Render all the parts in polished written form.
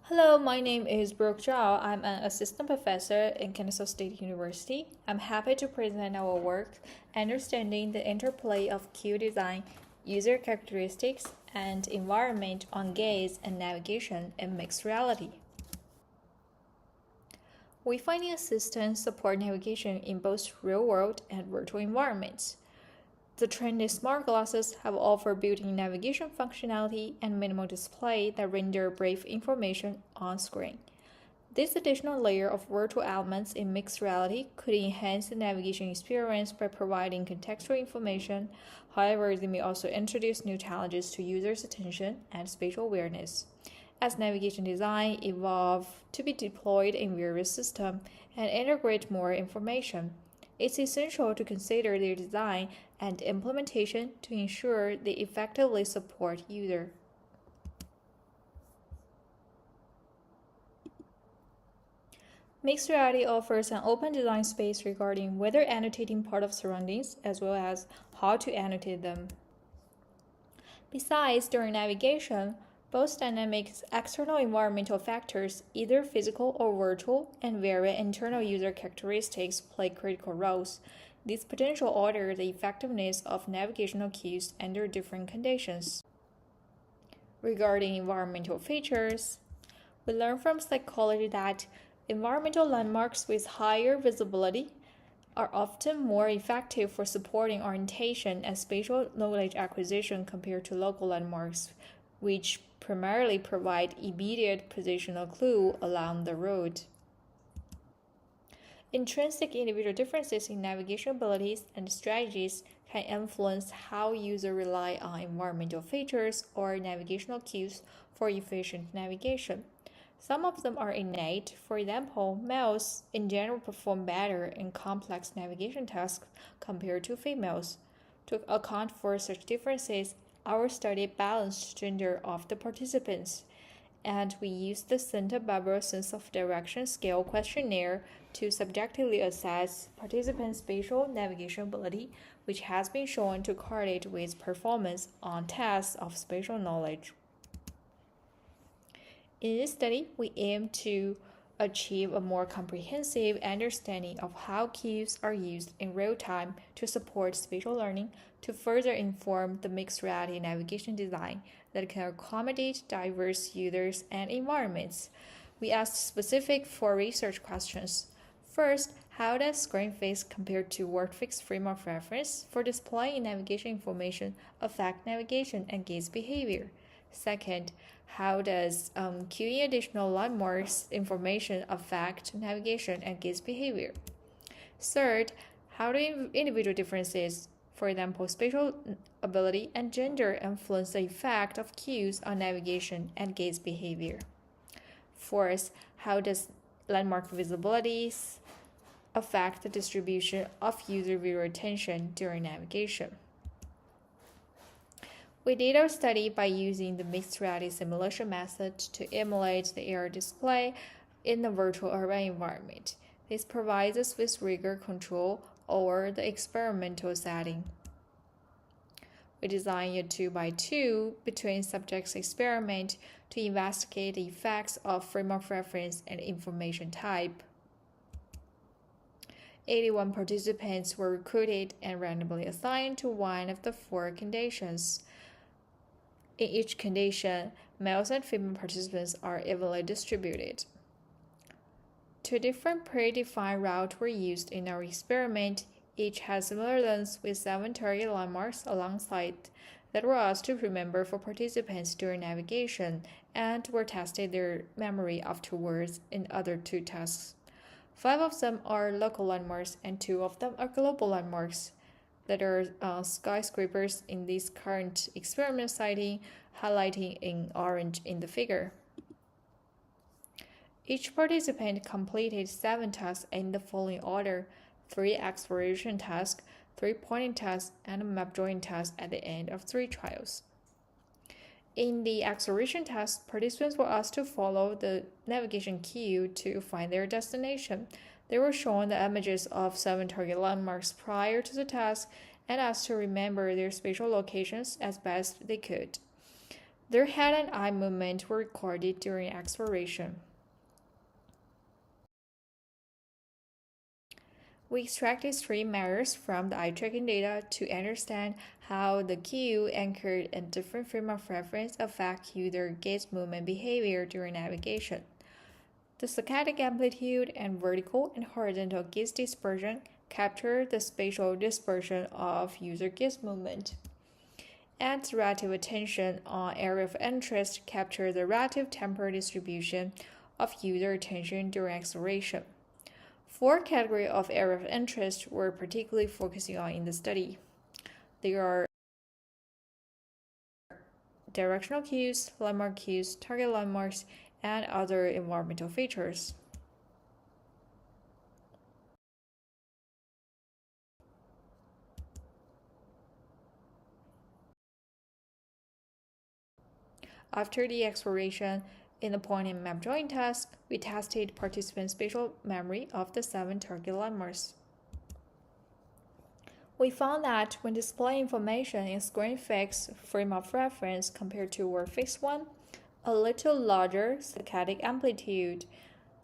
Hello, my name is Brooke Zhao. I'm an assistant professor in Kansas State University. I'm happy to present our work, Understanding the Interplay of Queue Design, User Characteristics, and Environment on Gaze and Navigation in Mixed Reality. Wayfinding assistants support navigation in both real-world and virtual environments. The trendy smart glasses have offered built-in navigation functionality and minimal display that render brief information on screen. This additional layer of virtual elements in mixed reality could enhance the navigation experience by providing contextual information. However, they may also introduce new challenges to users' attention and spatial awareness. As navigation design evolve to be deployed in various systems and integrate more information, it's essential to consider their design and implementation to ensure they effectively support users. Mixed reality offers an open design space regarding whether annotating part of surroundings as well as how to annotate them. Besides, during navigation, both dynamic external environmental factors, either physical or virtual, and various internal user characteristics play critical roles. These potential alter the effectiveness of navigational cues under different conditions. Regarding environmental features, we learn from psychology that environmental landmarks with higher visibility are often more effective for supporting orientation and spatial knowledge acquisition compared to local landmarks, which primarily provide immediate positional clue along the road. Intrinsic individual differences in navigation abilities and strategies can influence how users rely on environmental features or navigational cues for efficient navigation. Some of them are innate. For example, males in general perform better in complex navigation tasks compared to females. To account for such differences, our study balanced gender of the participants, and we used the Santa Barbara Sense of Direction Scale questionnaire to subjectively assess participants' spatial navigation ability, which has been shown to correlate with performance on tests of spatial knowledge. In this study, we aim to achieve a more comprehensive understanding of how cues are used in real time to support spatial learning to further inform the mixed reality navigation design that can accommodate diverse users and environments. We asked specific four research questions. First, how does screen face compared to word-fixed frame of reference for displaying navigation information affect navigation and gaze behavior? Second, how does queuing additional landmarks information affect navigation and gaze behavior? Third, how do individual differences, for example, spatial ability and gender, influence the effect of cues on navigation and gaze behavior? Fourth, how does landmark visibilities affect the distribution of user viewer attention during navigation? We did our study by using the mixed reality simulation method to emulate the AR display in the virtual urban environment. This provides us with rigor control over the experimental setting. We designed a 2x2 between subjects experiment to investigate the effects of frame of reference and information type. 81 participants were recruited and randomly assigned to one of the four conditions. In each condition, males and female participants are evenly distributed. Two different predefined routes were used in our experiment. Each had similar lengths with 7 target landmarks alongside that were asked to remember for participants during navigation and were tested their memory afterwards in other 2 tasks. 5 of them are local landmarks and 2 of them are global landmarks that are skyscrapers in this current experiment sighting, highlighting in orange in the figure. Each participant completed 7 tasks in the following order: 3 exploration tasks, 3 pointing tasks, and a map drawing task at the end of 3 trials. In the exploration task, participants were asked to follow the navigation cue to find their destination. They were shown the images of 7 target landmarks prior to the task and asked to remember their spatial locations as best they could. Their head and eye movement were recorded during exploration. We extracted three measures from the eye tracking data to understand how the cue anchored in different frame of reference affect user gaze movement behavior during navigation. The saccadic amplitude and vertical and horizontal gaze dispersion capture the spatial dispersion of user gaze movement. And relative attention on area of interest capture the relative temporal distribution of user attention during acceleration. Four categories of area of interest we're particularly focusing on in the study. They are directional cues, landmark cues, target landmarks, and other environmental features. After the exploration, in the point and map drawing task, we tested participants' spatial memory of the 7 target landmarks. We found that when displaying information in screen fixed frame of reference compared to word fixed one, a little larger saccadic amplitude,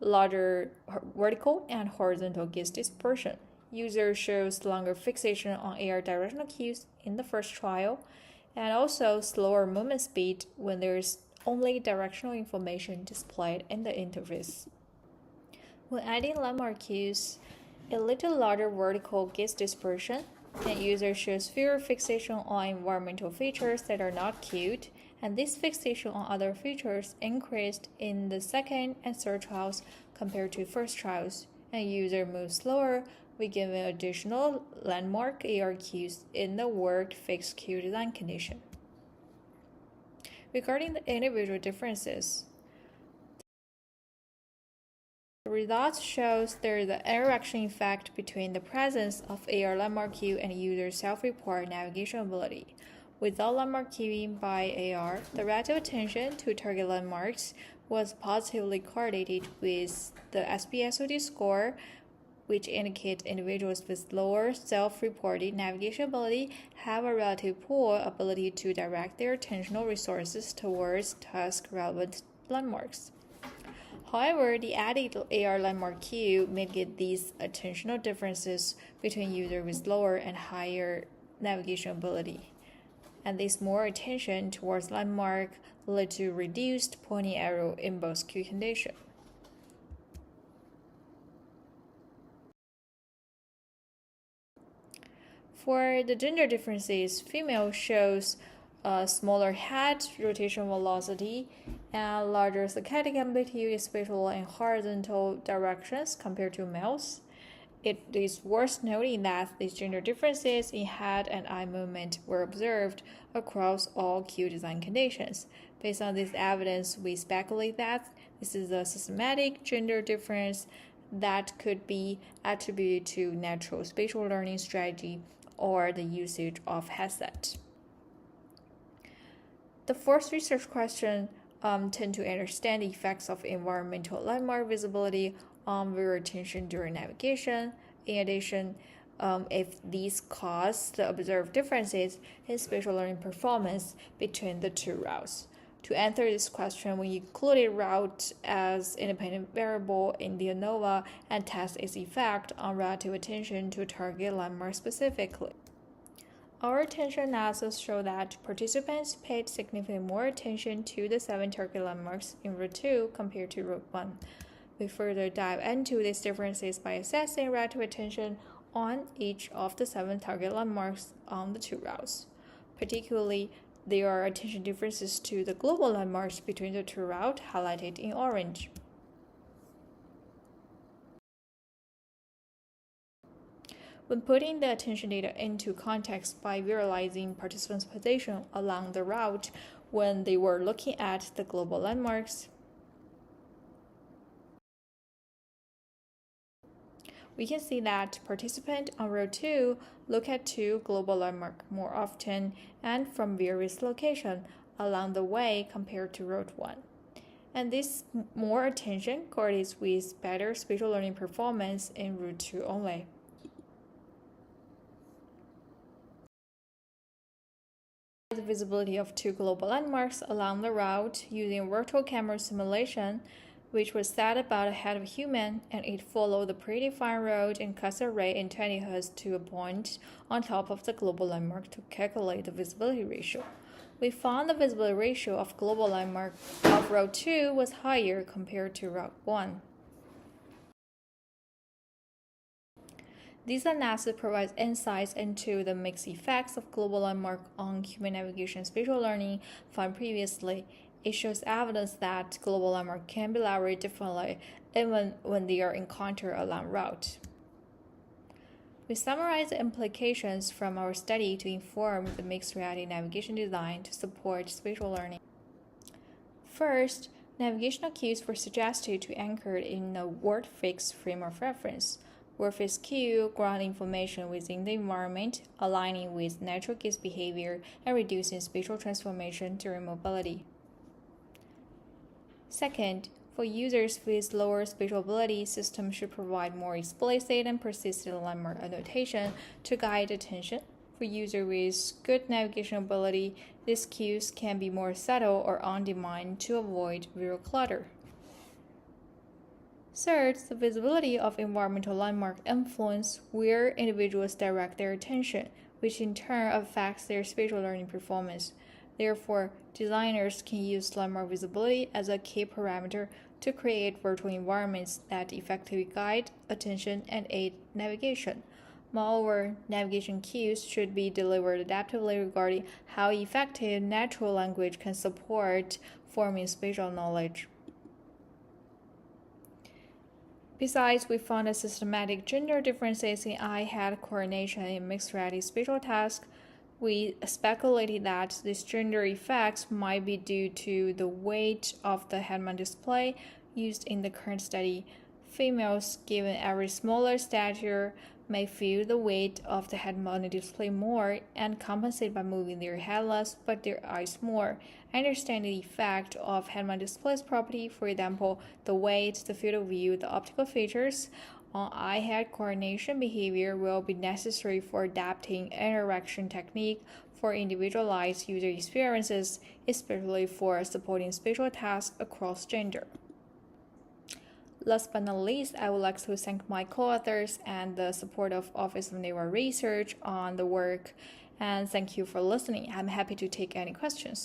larger vertical and horizontal gaze dispersion. User shows longer fixation on AR directional cues in the first trial, and also slower movement speed when there's only directional information displayed in the interface. When adding landmark cues, a little larger vertical gaze dispersion, and user shows fewer fixation on environmental features that are not cued, and this fixation on other features increased in the second and third trials compared to first trials, and user moves slower. We give an additional landmark AR cues in the word fixed cue design condition. Regarding the individual differences, the results shows there is an interaction effect between the presence of AR landmark cue and user self-report navigation ability. Without landmark cueing by AR, the relative attention to target landmarks was positively correlated with the SPSOT score, which indicates individuals with lower self-reported navigation ability have a relative poor ability to direct their attentional resources towards task-relevant landmarks. However, the added AR landmark cue mitigated these attentional differences between users with lower and higher navigation ability, and this more attention towards landmark led to reduced pointing error in both cue conditions. For the gender differences, female shows a smaller head rotation velocity and larger saccadic amplitude in spatial and horizontal directions compared to males. It is worth noting that these gender differences in head and eye movement were observed across all cue design conditions. Based on this evidence, we speculate that this is a systematic gender difference that could be attributed to natural spatial learning strategy or the usage of headset. The fourth research question tend to understand the effects of environmental landmark visibility on viewer attention during navigation. In addition, if these cause the observed differences in spatial learning performance between the two routes. To answer this question, we included route as independent variable in the ANOVA and test its effect on relative attention to target landmark specifically. Our attention analysis showed that participants paid significantly more attention to the 7 target landmarks in Route 2 compared to Route 1. We further dive into these differences by assessing relative attention on each of the 7 target landmarks on the 2 routes. Particularly, there are attention differences to the global landmarks between the 2 routes highlighted in orange. When putting the attention data into context by visualizing participants' position along the route when they were looking at the global landmarks, we can see that participants on Route 2 look at 2 global landmarks more often and from various locations along the way compared to Route 1. And this more attention correlates with better spatial learning performance in Route 2 only. visibility of two global landmarks along the route using virtual camera simulation, which was set about ahead of a human, and it followed the predefined road and cast a ray in 20 Hz to a point on top of the global landmark to calculate the visibility ratio. We found the visibility ratio of global landmark of Route 2 was higher compared to Route 1. This analysis provides insights into the mixed effects of global landmark on human navigation and spatial learning found previously. It shows evidence that global landmark can be leveraged differently even when they are encountered along route. We summarize the implications from our study to inform the mixed reality navigation design to support spatial learning. First, navigational cues were suggested to anchor in a word-fixed frame of reference. Word-fixed cue ground information within the environment, aligning with natural case behavior and reducing spatial transformation during mobility. Second, for users with lower spatial ability, systems should provide more explicit and persistent landmark annotation to guide attention. For users with good navigation ability, these cues can be more subtle or on-demand to avoid visual clutter. Third, the visibility of environmental landmarks influence where individuals direct their attention, which in turn affects their spatial learning performance. Therefore, designers can use landmark visibility as a key parameter to create virtual environments that effectively guide attention and aid navigation. Moreover, navigation cues should be delivered adaptively regarding how effective natural language can support forming spatial knowledge. Besides, we found a systematic gender differences in eye-head coordination in mixed reality spatial tasks. We speculated that these gender effects might be due to the weight of the head-mount display used in the current study. Females, given average smaller stature, may feel the weight of the head-mounted display more and compensate by moving their head less but their eyes more. Understanding the effect of head-mounted display's property, for example, the weight, the field of view, the optical features, on eye-head coordination behavior will be necessary for adapting interaction technique for individualized user experiences, especially for supporting spatial tasks across gender. Last but not least, I would like to thank my co-authors and the support of Office of Naval Research on the work, and thank you for listening. I'm happy to take any questions.